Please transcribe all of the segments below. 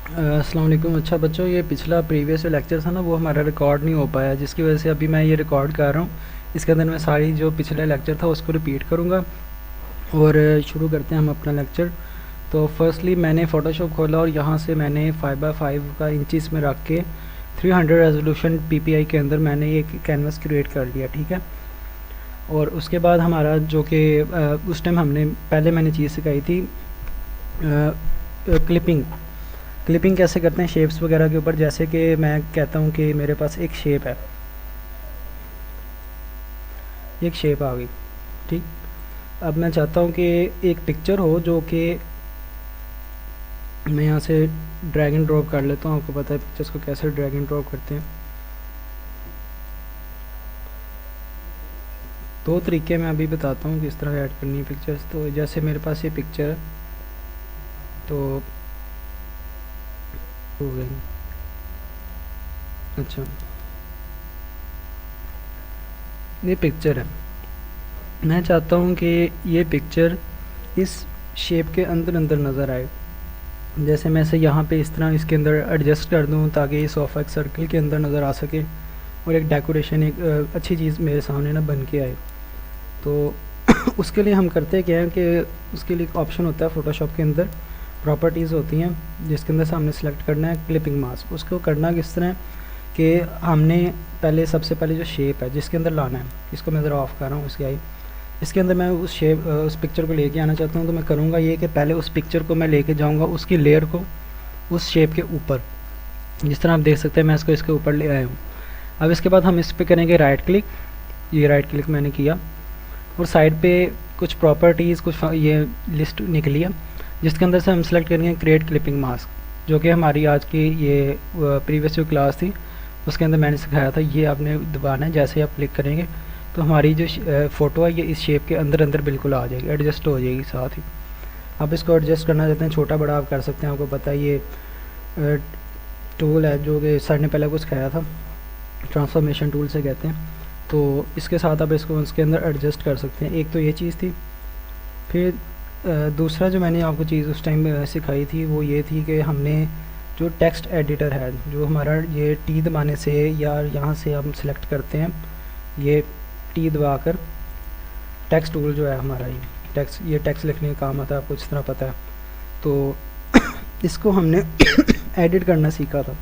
अस्सलाम वालेकुम। अच्छा बच्चों, ये पिछला प्रीवियस जो लेक्चर था ना वो हमारा रिकॉर्ड नहीं हो पाया, जिसकी वजह से अभी मैं ये रिकॉर्ड कर रहा हूँ। इसके अंदर मैं सारी जो पिछला लेक्चर था उसको रिपीट करूँगा और शुरू करते हैं हम अपना लेक्चर। तो फर्स्टली मैंने फ़ोटोशॉप खोला और यहाँ से मैंने 5x5 का इंचज़ में रख के 300 रेजोल्यूशन PPI के अंदर मैंने एक कैनवास क्रिएट कर लिया, ठीक है। और उसके बाद हमारा जो कि उस टाइम हमने पहले मैंने चीज़ सिखाई थी क्लिपिंग। क्लिपिंग कैसे करते हैं शेप्स वगैरह के ऊपर। जैसे कि मैं कहता हूँ कि मेरे पास एक शेप है, एक शेप आ गई, ठीक। अब मैं चाहता हूँ कि एक पिक्चर हो जो कि मैं यहाँ से ड्रैग एंड ड्रॉप कर लेता हूँ। आपको पता है पिक्चर्स को कैसे ड्रैग एंड ड्रॉप करते हैं। दो तरीके मैं अभी बताता हूँ किस तरह ऐड करनी है पिक्चर्स। तो जैसे मेरे पास ये पिक्चर है तो हो गई। अच्छा, ये पिक्चर है, मैं चाहता हूँ कि ये पिक्चर इस शेप के अंदर अंदर नज़र आए। जैसे मैं इसे यहाँ पे इस तरह इसके अंदर एडजस्ट कर दूँ ताकि ये सोफ़ा एक सर्कल के अंदर नज़र आ सके और एक डेकोरेशन, एक अच्छी चीज़ मेरे सामने ना बन के आए। तो उसके लिए हम करते क्या है कि उसके लिए एक ऑप्शन होता है फ़ोटोशॉप के अंदर, प्रॉपर्टीज़ होती हैं जिसके अंदर से हमने सेलेक्ट करना है क्लिपिंग मास्क। उसको करना किस तरह कि हमने पहले सबसे पहले जो शेप है जिसके अंदर लाना है, इसको मैं ज़रा ऑफ़ कर रहा हूँ इसकी आई। इसके अंदर मैं उस शेप उस पिक्चर को लेके आना चाहता हूँ। तो मैं करूँगा ये कि पहले उस पिक्चर को मैं लेके जाऊँगा उसकी लेयर को उस शेप के ऊपर, जिस तरह आप देख सकते हैं मैं इसको इसके ऊपर ले आया हूँ। अब इसके बाद हम इस पर करेंगे राइट क्लिक। ये राइट क्लिक मैंने किया और साइड पे कुछ प्रॉपर्टीज़, कुछ ये लिस्ट निकली है जिसके अंदर से हम सेलेक्ट करेंगे क्रिएट क्लिपिंग मास्क, जो कि हमारी आज की ये प्रीवियस जो क्लास थी उसके अंदर मैंने सिखाया था। ये आपने दबाना है, जैसे आप क्लिक करेंगे तो हमारी जो फ़ोटो है ये इस शेप के अंदर अंदर बिल्कुल आ जाएगी, एडजस्ट हो जाएगी साथ ही। आप इसको एडजस्ट करना चाहते हैं छोटा बड़ा आप कर सकते हैं। आपको पता है ये टूल है जो कि सर ने पहले कुछ सिखाया था, ट्रांसफॉर्मेशन टूल से कहते हैं। तो इसके साथ आप इसको उसके अंदर एडजस्ट कर सकते हैं। एक तो ये चीज़ थी। फिर दूसरा जो मैंने आपको चीज़ उस टाइम सिखाई थी वो ये थी कि हमने जो टेक्स्ट एडिटर है, जो हमारा ये टी दबाने से या यहाँ से हम सिलेक्ट करते हैं, ये टी दबा कर टेक्स्ट टूल जो है हमारा ये टेक्स्ट लिखने का काम आता है, आपको इस तरह पता है। तो इसको हमने एडिट करना सीखा था।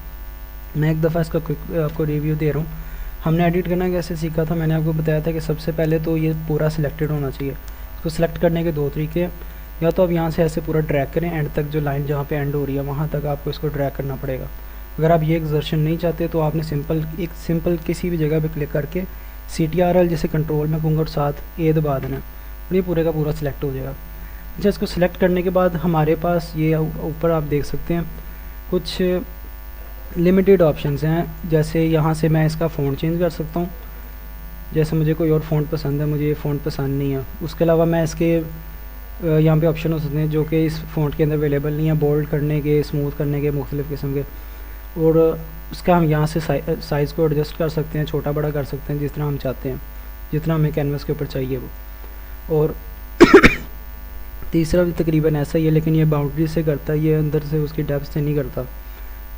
मैं एक दफ़ा इसका क्विक आपको रिव्यू दे रहा हूँ। हमने एडिट करना कैसे सीखा था, मैंने आपको बताया था कि सबसे पहले तो ये पूरा सिलेक्टेड होना चाहिए। इसको सिलेक्ट करने के दो तरीके हैं, या तो आप यहाँ से ऐसे पूरा ड्रैग करें एंड तक, जो लाइन जहाँ पे एंड हो रही है वहाँ तक आपको इसको ड्रैग करना पड़ेगा। अगर आप ये एक्सर्शन नहीं चाहते तो आपने सिंपल किसी भी जगह पे क्लिक करके CTRL जैसे कंट्रोल में कहूँगा और साथ ए दबा देना और ये पूरे का पूरा सिलेक्ट हो जाएगा। अच्छा, इसको सिलेक्ट करने के बाद हमारे पास ये ऊपर आप देख सकते हैं कुछ लिमिटेड ऑप्शंस हैं। जैसे यहाँ से मैं इसका फ़ॉन्ट चेंज कर सकता हूँ, जैसे मुझे कोई और फ़ॉन्ट पसंद है, मुझे ये फ़ॉन्ट पसंद नहीं है। उसके अलावा मैं इसके यहाँ पे ऑप्शन हो सकते हैं जो कि इस फ़ॉन्ट के अंदर अवेलेबल नहीं है, बोल्ड करने के, स्मूथ करने के, मुख्तलिफ़ किस्म के। और उसका हम यहाँ से साइज़ को एडजस्ट कर सकते हैं, छोटा बड़ा कर सकते हैं जिस तरह हम चाहते हैं, जितना हमें कैनवस के ऊपर चाहिए वो। और तीसरा भी तकरीबन ऐसा ही है, लेकिन ये बाउंड्री से करता है, ये अंदर से उसकी डेप्थ से नहीं करता।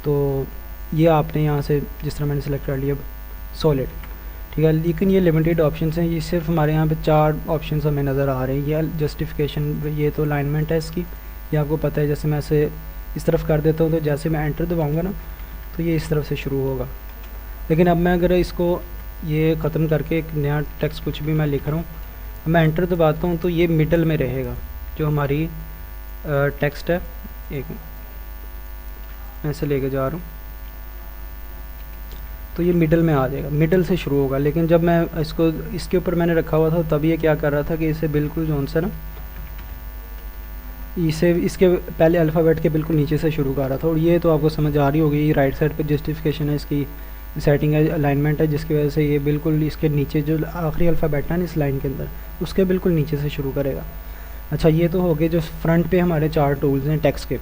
तो ये आपने यहाँ से जिस तरह मैंने सेलेक्ट कर लिया सॉलिड, ठीक है। लेकिन ये लिमिटेड ऑप्शंस हैं, ये सिर्फ हमारे यहाँ पे 4 ऑप्शंस हमें नज़र आ रहे हैं। ये जस्टिफिकेशन, ये तो अलाइनमेंट है इसकी, ये आपको पता है। जैसे मैं इसे इस तरफ कर देता हूँ तो जैसे मैं एंटर दबाऊँगा ना तो ये इस तरफ से शुरू होगा। लेकिन अब मैं अगर इसको ये ख़त्म करके एक नया टेक्स्ट कुछ भी मैं लिख रहा हूँ, मैं एंटर दबाता हूँ तो ये मिडल में रहेगा जो हमारी टेक्स्ट है। एक मैं इसे लेके जा रहा हूँ तो ये मिडल में आ जाएगा, मिडल से शुरू होगा। लेकिन जब मैं इसको इसके ऊपर मैंने रखा हुआ था तब ये क्या कर रहा था कि इसे बिल्कुल जो सा ना इसे इसके पहले अल्फ़ाबेट के बिल्कुल नीचे से शुरू कर रहा था। और ये तो आपको समझ आ रही होगी, ये राइट साइड पे जस्टिफिकेशन है, इसकी सेटिंग है, अलाइनमेंट है, जिसकी वजह से ये बिल्कुल इसके नीचे जो आखिरी अल्फ़ाबेट है ना इस लाइन के अंदर उसके बिल्कुल नीचे से शुरू करेगा। अच्छा, ये तो हो गए जो फ्रंट पे हमारे 4 टूल्स हैं टेक्स्ट के।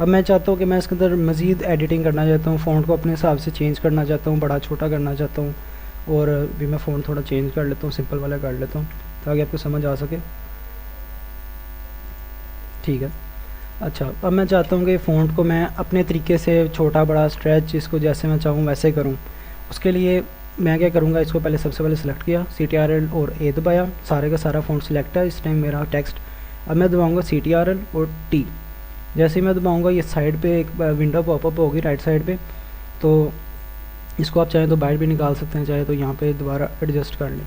अब मैं चाहता हूँ कि मैं इसके अंदर मज़ीद एडिटिंग करना चाहता हूँ, फ़ॉन्ट को अपने हिसाब से चेंज करना चाहता हूँ, बड़ा छोटा करना चाहता हूँ। और भी मैं फ़ॉन्ट थोड़ा चेंज कर लेता हूँ, सिंपल वाला कर लेता हूँ ताकि आपको समझ आ सके, ठीक है। अच्छा, अब मैं चाहता हूँ कि फ़ॉन्ट को मैं अपने तरीके से छोटा बड़ा स्ट्रेच इसको जैसे मैं चाहूँ वैसे करूँ। उसके लिए मैं क्या करूँगा, इसको पहले सबसे पहले सेलेक्ट किया, CTRL और ए दबाया, सारे का सारा फ़ॉन्ट सिलेक्ट है इस टाइम मेरा टेक्स्ट। अब मैं दबाऊँगा CTRL और टी। जैसे ही मैं दबाऊँगा ये साइड पे एक विंडो पॉपअप होगी राइट साइड पे, तो इसको आप चाहें तो बाहर भी निकाल सकते हैं, चाहे तो यहाँ पे दोबारा एडजस्ट कर लें।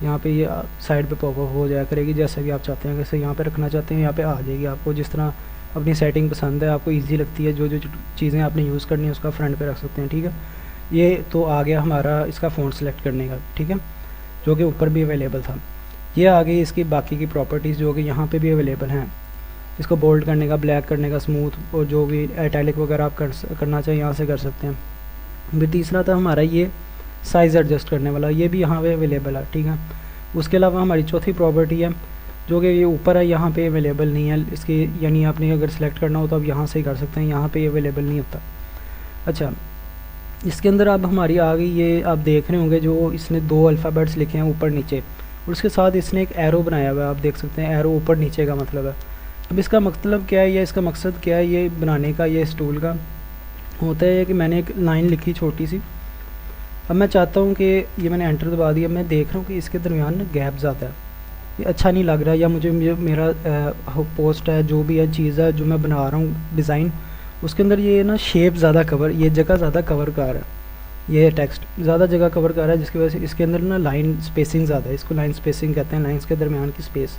यहाँ पे ये साइड पे पॉपअप हो जाया करेगी जैसे भी आप चाहते हैं, जैसे यहाँ पे रखना चाहते हैं यहाँ पे आ जाएगी। आपको जिस तरह अपनी सेटिंग पसंद है, आपको इजी लगती है, जो जो चीज़ें आपने यूज़ करनी है उसका फ्रंट पे रख सकते हैं। ठीक है, ये तो आ गया हमारा इसका फ़ॉन्ट सेलेक्ट करने का। ठीक है, जो कि ऊपर भी अवेलेबल था। ये आ गई इसकी बाकी की प्रॉपर्टीज़ जो कि यहाँ पे भी अवेलेबल हैं। इसको बोल्ड करने का, ब्लैक करने का, स्मूथ और जो भी इटैलिक वगैरह आप करना चाहिए यहाँ से कर सकते हैं। फिर तीसरा था हमारा ये साइज़ एडजस्ट करने वाला, ये भी यहाँ पे अवेलेबल है। ठीक है, उसके अलावा हमारी चौथी प्रॉपर्टी है जो कि ये ऊपर है, यहाँ पे अवेलेबल नहीं है इसकी, यानी आपने अगर सेलेक्ट करना हो तो आप यहाँ से ही कर सकते हैं, यहाँ पे अवेलेबल नहीं होता। अच्छा, इसके अंदर अब हमारी आ गई, ये आप देख रहे होंगे जो इसने 2 अल्फ़ाबेट्स लिखे हैं ऊपर नीचे, और उसके साथ इसने एक एरो बनाया हुआ है, आप देख सकते हैं एरो ऊपर नीचे का मतलब है। अब इसका मतलब क्या है या इसका मकसद क्या है ये बनाने का, ये इस टूल का होता है कि मैंने एक लाइन लिखी छोटी सी। अब मैं चाहता हूँ कि ये मैंने एंटर दबा दिया, मैं देख रहा हूँ कि इसके दरमियान ना गैप ज़्यादा है, ये अच्छा नहीं लग रहा, या मुझे मेरा पोस्ट है जो भी है चीज़ है जो मैं बना रहा हूँ डिज़ाइन, उसके अंदर ये ना शेप ज़्यादा कवर, ये जगह ज़्यादा कवर कर रहा है, ये टेक्स्ट ज़्यादा जगह कवर कर रहा है, जिसकी वजह से इसके अंदर ना लाइन स्पेसिंग ज़्यादा है, इसको लाइन स्पेसिंग कहते हैं, लाइन्स के दरमियान की स्पेस।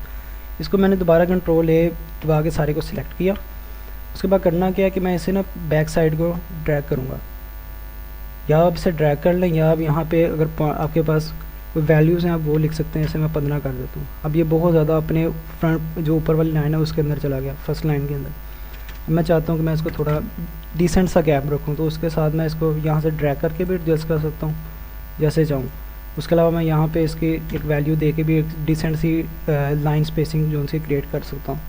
इसको मैंने दोबारा कंट्रोल ए दबा के सारे को सिलेक्ट किया। उसके बाद करना क्या है कि मैं इसे ना बैक साइड को ड्रैग करूँगा, या आप इसे ड्रैग कर लें, या आप यहाँ पे अगर आपके पास कोई वैल्यूज़ हैं आप वो लिख सकते हैं, इसे मैं 15 कर देता हूँ। अब ये बहुत ज़्यादा अपने फ्रंट जो ऊपर वाली लाइन है उसके अंदर चला गया, फर्स्ट लाइन के अंदर। मैं चाहता हूँ कि मैं इसको थोड़ा डिसेंट सा गैप रखूँ, तो उसके साथ मैं इसको यहाँ से ड्रैग करके भी एडजस्ट कर सकता हूँ जैसे चाहूँ। उसके अलावा मैं यहाँ पे इसकी एक वैल्यू दे के भी एक डिसेंट सी लाइन स्पेसिंग जो उनसे क्रिएट कर सकता हूँ।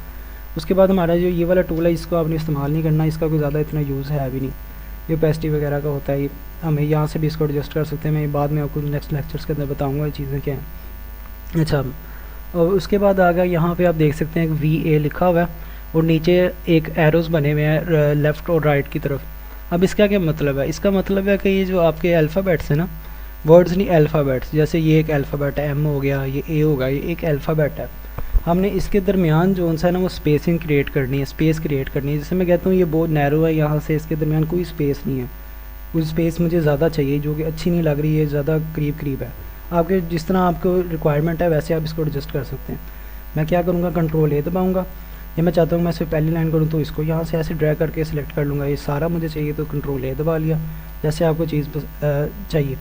उसके बाद हमारा जो ये वाला टूल है इसको आपने इस्तेमाल नहीं करना, इसका कोई ज़्यादा इतना यूज़ है भी नहीं, ये पेस्टी वगैरह का होता है, ये हमें यहाँ से भी इसको एडजस्ट कर सकते हैं। मैं बाद में आपको नेक्स्ट लेक्चर्स के अंदर बताऊँगा ये चीज़ें क्या हैं। अच्छा, और उसके बाद आ गया यहाँ पे आप देख सकते हैं एक VA लिखा हुआ है और नीचे एक एरोज़ बने हुए हैं लेफ़्ट और राइट की तरफ। अब इसका क्या मतलब है, इसका मतलब है कि ये जो आपके अल्फ़ाबेट्स हैं ना, वर्ड्स नहीं अल्फ़ाबेट्स, जैसे ये एक अल्फ़ाबेट है M हो गया, ये A होगा, ये एक अल्फ़ाबेट है, हमने इसके दरमियान जो सा है ना वो स्पेसिंग क्रिएट करनी है, स्पेस क्रिएट करनी है। जैसे मैं कहता हूँ ये बहुत नैरो है, यहाँ से इसके दरमियान कोई स्पेस नहीं है, कोई स्पेस मुझे ज़्यादा चाहिए जो कि अच्छी नहीं लग रही है, ज़्यादा करीब करीब है। आपके जिस तरह आपको रिक्वायरमेंट है वैसे आप इसको एडजस्ट कर सकते हैं। मैं क्या करूँगा, कंट्रोल ए दबाऊँगा, या मैं चाहता हूँ मैं सिर्फ पहली लाइन करूँ तो इसको यहाँ से ऐसे ड्रैग करके सिलेक्ट कर लूँगा, ये सारा मुझे चाहिए तो कंट्रोल ए दबा लिया, जैसे आपको चीज़ चाहिए।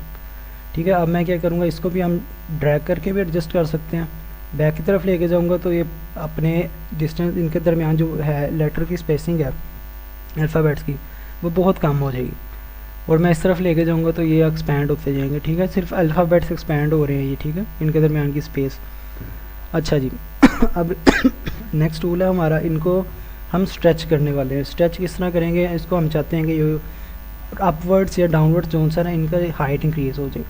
ठीक है, अब मैं क्या करूँगा, इसको भी हम ड्रैग करके भी एडजस्ट कर सकते हैं। बैक की तरफ लेके जाऊँगा तो ये अपने डिस्टेंस इनके दरमियान जो है लेटर की स्पेसिंग है अल्फ़ाबेट्स की वो बहुत कम हो जाएगी, और मैं इस तरफ लेके जाऊँगा तो ये एक्सपैंड होते जाएंगे। ठीक है, सिर्फ अल्फ़ाबेट्स एक्सपैंड हो रहे हैं ये, ठीक है, इनके दरमियान की स्पेस। अच्छा जी अब नेक्स्ट टूल है हमारा, इनको हम स्ट्रेच करने वाले हैं। स्ट्रेच किस तरह करेंगे, इसको हम चाहते हैं कि ये अपवर्ड्स या डाउनवर्ड्स जोन सा ना इनका हाइट इंक्रीज़ हो जाए।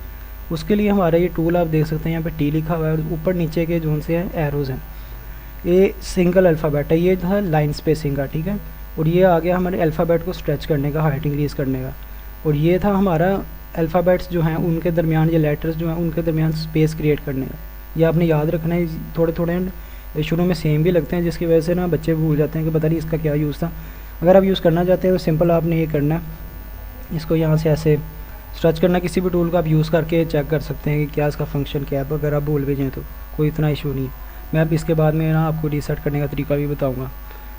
उसके लिए हमारा ये टूल आप देख सकते हैं, यहाँ पे टी लिखा हुआ है और ऊपर नीचे के जोन से हैं एरोज़ हैं, ये सिंगल अल्फ़ाबेट है, ये था लाइन स्पेसिंग का। ठीक है, और ये आ गया हमारे अल्फ़ाबेट को स्ट्रेच करने का, हाइट इंक्रीज़ करने का। और ये था हमारा अल्फ़ाबेट्स जो हैं उनके दरमियान, ये लेटर्स जो हैं उनके दरमियान स्पेस क्रिएट करने का। ये आपने याद रखना है, थोड़े थोड़े शुरू में सेम भी लगते हैं जिसकी वजह से ना बच्चे भूल जाते हैं कि पता नहीं इसका क्या यूज़ था। अगर आप यूज़ करना चाहते हैं तो सिंपल आपने ये करना है, इसको यहाँ से ऐसे स्ट्रेच करना, किसी भी टूल का आप यूज़ करके चेक कर सकते हैं कि क्या इसका फंक्शन क्या है। अगर आप भूल भी जाएँ तो कोई इतना इशू नहीं है। मैं अब इसके बाद में ना आपको रीसेट करने का तरीका भी बताऊँगा,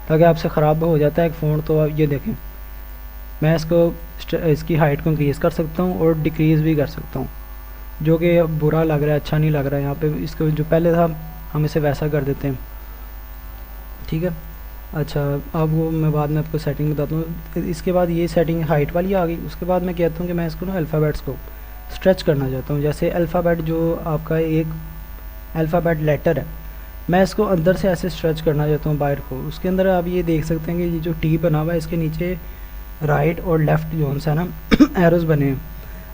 ताकि आपसे ख़राब हो जाता है एक फ़ोन तो ये देखें, मैं इसकी हाइट को इंक्रीज़ कर सकता हूँ और डिक्रीज़ भी कर सकता हूँ, जो कि बुरा लग रहा है, अच्छा नहीं लग रहा है। यहाँ पे इसको जो पहले था हम इसे वैसा कर देते हैं। ठीक है, अच्छा अब वो मैं बाद में आपको सेटिंग बताता हूँ। इसके बाद ये सेटिंग हाइट वाली आ गई। उसके बाद मैं कहता हूँ कि मैं इसको ना अल्फ़ाबेट्स को स्ट्रेच करना चाहता हूँ। जैसे अल्फ़ाबेट जो आपका एक अल्फ़ाबेट लेटर है, मैं इसको अंदर से ऐसे स्ट्रेच करना चाहता हूँ बाहर को। उसके अंदर आप ये देख सकते हैं कि ये जो टी बना हुआ है इसके नीचे राइट और लेफ़्ट जोन से है ना एरोज़ बने हैं।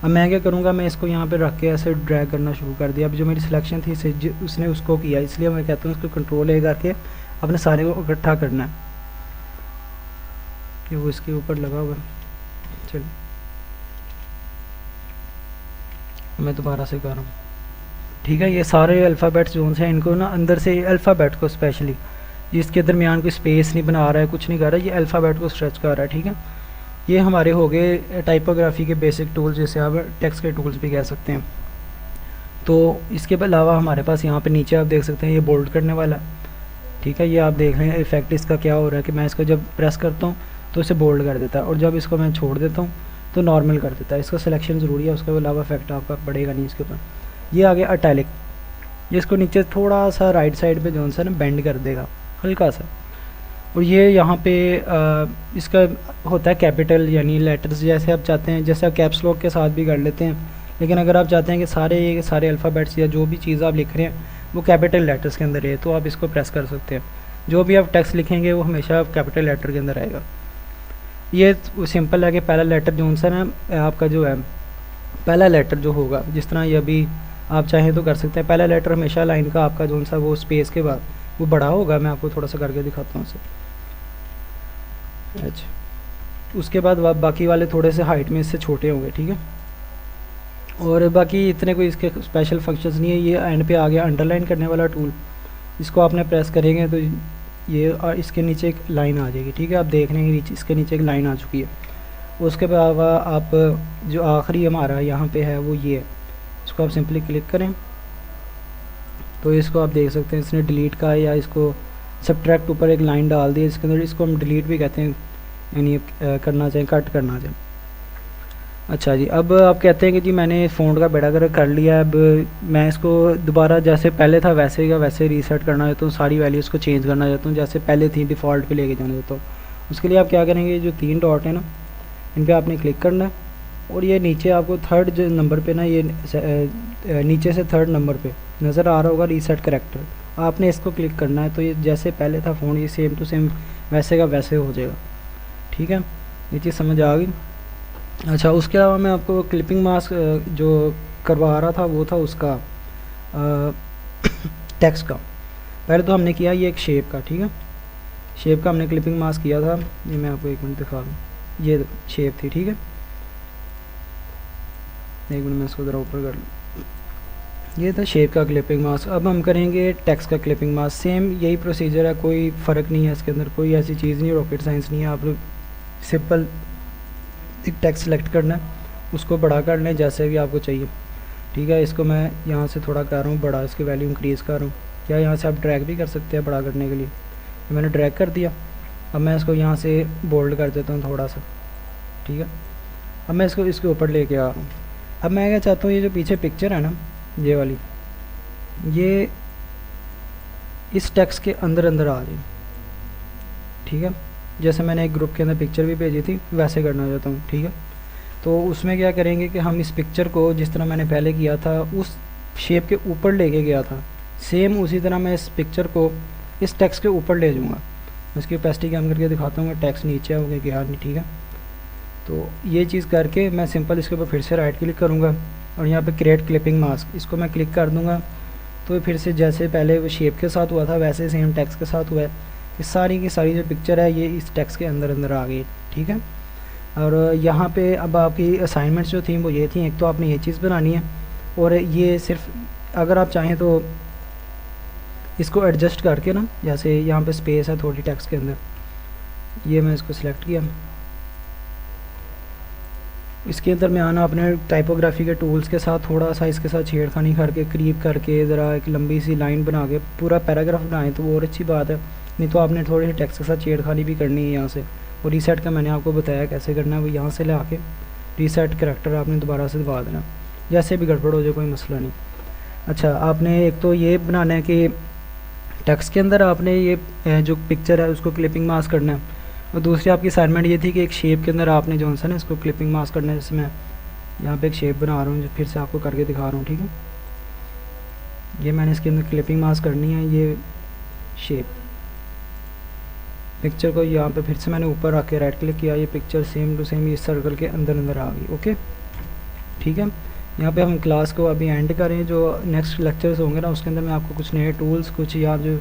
अब मैं क्या करूँगा, मैं इसको यहाँ पे रख के ऐसे ड्रैग करना शुरू कर दिया। अब जो मेरी सिलेक्शन थी उसने उसको किया, इसलिए मैं कहता हूँ इसको कंट्रोल ए करके अपने सारे को इकट्ठा करना है। कि वो इसके ऊपर लगा हुआ है। चलिए मैं दोबारा से कर रहा हूँ। ठीक है, ये सारे अल्फ़ाबेट्स जो हैं इनको ना अंदर से अल्फ़ाबेट को स्पेशली जिसके दरमियान कोई स्पेस नहीं बना रहा है, कुछ नहीं कर रहा है, ये अल्फ़ाबेट को स्ट्रेच कर रहा है। ठीक है, ये हमारे हो गए टाइपोग्राफी के बेसिक टूल्स, जैसे आप टेक्स्ट के टूल्स भी कह सकते हैं। तो इसके अलावा हमारे पास यहाँ पे नीचे आप देख सकते हैं ये बोल्ड करने वाला। ठीक है, ये आप देख रहे हैं इफेक्ट इसका क्या हो रहा है कि मैं इसको जब प्रेस करता हूँ तो इसे बोल्ड कर देता है, और जब इसको मैं छोड़ देता हूँ तो नॉर्मल कर देता है। इसका सिलेक्शन ज़रूरी है, उसके अलावा इफेक्ट आपका पड़ेगा नहीं इसके ऊपर। ये आ गया अटैलिक, जिसको नीचे थोड़ा सा राइट साइड पे जो सा ना बेंड कर देगा हल्का सा। और ये यहाँ पे इसका होता है कैपिटल यानी लेटर्स, जैसे आप चाहते हैं, जैसे आप कैप्स लॉक के साथ भी कर लेते हैं, लेकिन अगर आप चाहते हैं कि सारे अल्फ़ाबेट्स या जो भी चीज़ आप लिख रहे हैं वो कैपिटल लेटर्स के अंदर है, तो आप इसको प्रेस कर सकते हैं। जो भी आप टेक्स्ट लिखेंगे वो हमेशा कैपिटल लेटर के अंदर आएगा। ये सिंपल है कि पहला लेटर जो सा ना आपका जो है पहला लेटर जो होगा, जिस तरह ये अभी आप चाहें तो कर सकते हैं, पहला लेटर हमेशा लाइन का आपका जो सा वो स्पेस के बाद वो बड़ा होगा। मैं आपको थोड़ा सा करके दिखाता हूँ उसे। अच्छा, उसके बाद बाकी वाले थोड़े से हाइट में इससे छोटे होंगे। ठीक है, और बाकी इतने कोई इसके स्पेशल फंक्शंस नहीं है। ये एंड पे आ गया अंडरलाइन करने वाला टूल, इसको आपने प्रेस करेंगे तो ये और इसके नीचे एक लाइन आ जाएगी। ठीक है, आप देख रहे हैं इसके नीचे एक लाइन आ चुकी है। उसके अलावा आप जो आखिरी हमारा यहाँ पे है वो ये है, इसको आप सिंपली क्लिक करें तो इसको आप देख सकते हैं इसने डिलीट का या इसको सब्ट्रैक्ट ऊपर एक लाइन डाल दी इसके अंदर, इसको हम डिलीट भी कहते हैं, यानी करना चाहें कट करना चाहें। अच्छा जी, अब आप कहते हैं कि जी मैंने फ़ॉन्ट का बेड़ा गर्क कर लिया, अब मैं इसको दोबारा जैसे पहले था वैसे का वैसे रीसेट करना चाहता हूँ, सारी वैल्यूज़ को चेंज करना चाहता हूँ, जैसे पहले थी डिफ़ॉल्ट पे लेके जाना चाहता हूँ। उसके लिए आप क्या करेंगे, जो 3 डॉट है ना इन पर आपने क्लिक करना है, और ये नीचे आपको थर्ड जो नंबर पे ना ये नीचे से थर्ड नंबर पे नज़र आ रहा होगा रीसेट करेक्टर, आपने इसको क्लिक करना है। तो ये जैसे पहले था फ़ॉन्ट ये सेम टू सेम वैसे का वैसे हो जाएगा। ठीक है, ये चीज़ समझ आ गई। अच्छा, उसके अलावा मैं आपको क्लिपिंग मास्क जो करवा रहा था वो था उसका टेक्स्ट का। पहले तो हमने किया ये एक शेप का। ठीक है, शेप का हमने क्लिपिंग मास्क किया था, ये मैं आपको 1 मिनट दिखा दूँ। ये शेप थी। ठीक है, 1 मिनट मैं इसको ज़रा ऊपर कर लूँ। ये था शेप का क्लिपिंग मास्क। अब हम करेंगे टेक्स्ट का क्लिपिंग मास्क। सेम यही प्रोसीजर है, कोई फ़र्क नहीं है इसके अंदर, कोई ऐसी चीज़ नहीं, रॉकेट साइंस नहीं है। आप सिंपल एक टेक्स्ट सेलेक्ट करना है, उसको बड़ा करना है जैसे भी आपको चाहिए। ठीक है, इसको मैं यहाँ से थोड़ा कर रहा हूँ बड़ा, इसकी वैल्यू इंक्रीज़ कर रहा हूँ। क्या यहाँ से आप ड्रैग भी कर सकते हैं बड़ा करने के लिए, मैंने ड्रैग कर दिया। अब मैं इसको यहाँ से बोल्ड कर देता हूँ थोड़ा सा। ठीक है, अब मैं इसको इसके ऊपर लेके आ रहा हूँ। अब मैं क्या चाहता हूँ, ये जो पीछे पिक्चर है ना ये वाली, ये इस टेक्स्ट के अंदर अंदर आ जाए। ठीक है, जैसे मैंने एक ग्रुप के अंदर पिक्चर भी भेजी थी वैसे करना चाहता हूँ। ठीक है, तो उसमें क्या करेंगे कि हम इस पिक्चर को जिस तरह मैंने पहले किया था उस शेप के ऊपर लेके गया था, सेम उसी तरह मैं इस पिक्चर को इस टेक्स्ट के ऊपर ले जाऊँगा। इसकी ओपेसिटी कम करके दिखाता हूँ, टेक्स्ट नीचे हो गया नहीं। ठीक है, तो ये चीज़ करके मैं सिंपल इसके ऊपर फिर से राइट क्लिक करूँगा और यहाँ पे क्रिएट क्लिपिंग मास्क, इसको मैं क्लिक कर दूँगा तो फिर से जैसे पहले वो शेप के साथ हुआ था वैसे सेम टेक्स्ट के साथ हुआ है कि सारी की सारी जो पिक्चर है ये इस टेक्स्ट के अंदर अंदर आ गई। ठीक है, और यहाँ पे अब आपकी असाइनमेंट्स जो थी वो ये थी, एक तो आपने ये चीज़ बनानी है, और ये सिर्फ अगर आप चाहें तो इसको एडजस्ट करके ना, जैसे यहाँ पे स्पेस है थोड़ी टेक्स्ट के अंदर, ये मैं इसको सिलेक्ट किया, इसके अंदर में आना अपने टाइपोग्राफी के टूल्स के साथ थोड़ा सा इसके साथ छेड़खानी करके क्रीप करके ज़रा एक लंबी सी लाइन बना के पूरा पैराग्राफ बनाएं तो वो और अच्छी बात है। नहीं तो आपने थोड़ी सी टेक्स्ट के साथ छेड़खानी भी करनी है यहाँ से। और रीसेट का मैंने आपको बताया कैसे करना है, वो यहाँ से ला के रीसेट करैक्टर आपने दोबारा से दबा देना, जैसे भी गड़बड़ हो जाए कोई मसला नहीं। अच्छा, आपने एक तो ये बनाना है कि टेक्स्ट के अंदर आपने ये जो पिक्चर है उसको क्लिपिंग मास्क करना है, और दूसरी आपकी असाइनमेंट ये थी कि एक शेप के अंदर आपने जो सा ना इसको क्लिपिंग मास्क करना है। जैसे मैं यहाँ पे एक शेप बना रहा हूँ, फिर से आपको करके दिखा रहा हूँ। ठीक है, ये मैंने इसके अंदर क्लिपिंग मास्क करनी है, ये शेप पिक्चर को यहाँ पे फिर से मैंने ऊपर रख के राइट क्लिक किया, ये पिक्चर सेम टू सेम इस सर्कल के अंदर अंदर आ गई। ओके, ठीक है, यहाँ पे हम क्लास को अभी एंड करें, जो नेक्स्ट लेक्चर्स होंगे ना उसके अंदर मैं आपको कुछ नए टूल्स, कुछ या जो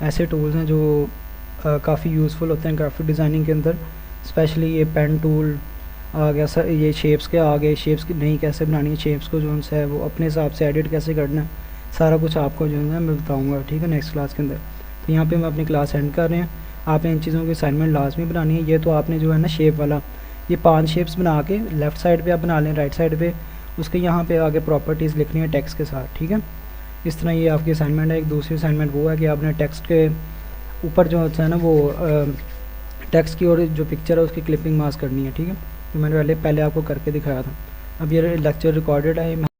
ऐसे टूल्स हैं जो काफ़ी यूज़फुल होते हैं ग्राफिक डिज़ाइनिंग के अंदर, स्पेशली ये पेन टूल आ गया सर, ये शेप्स के आ गए, शेप्स की नहीं कैसे बनानी है, शेप्स को जो है वो अपने हिसाब से एडिट कैसे करना है, सारा कुछ आपको जो है मैं बताऊँगा, ठीक है, नेक्स्ट क्लास के अंदर। तो यहाँ पे मैं अपनी क्लास एंड कर रहे हैं। आपने इन चीज़ों की असाइनमेंट लाजमी बनानी है। ये तो आपने जो है ना शेप वाला, ये 5 शेप्स बना के लेफ़्ट साइड पे आप बना लें, राइट साइड पे उसके यहाँ पे आगे प्रॉपर्टीज़ लिखनी है टेक्स्ट के साथ, ठीक है। इस तरह ये आपकी असाइनमेंट है। एक दूसरी असाइनमेंट वो है कि आपने टेक्स्ट के ऊपर जो होता है ना वो टेक्स्ट की और जो पिक्चर है उसकी क्लिपिंग मार्क करनी है, ठीक है। तो मैंने पहले आपको करके दिखाया था। अब ये लेक्चर रिकॉर्डेड है।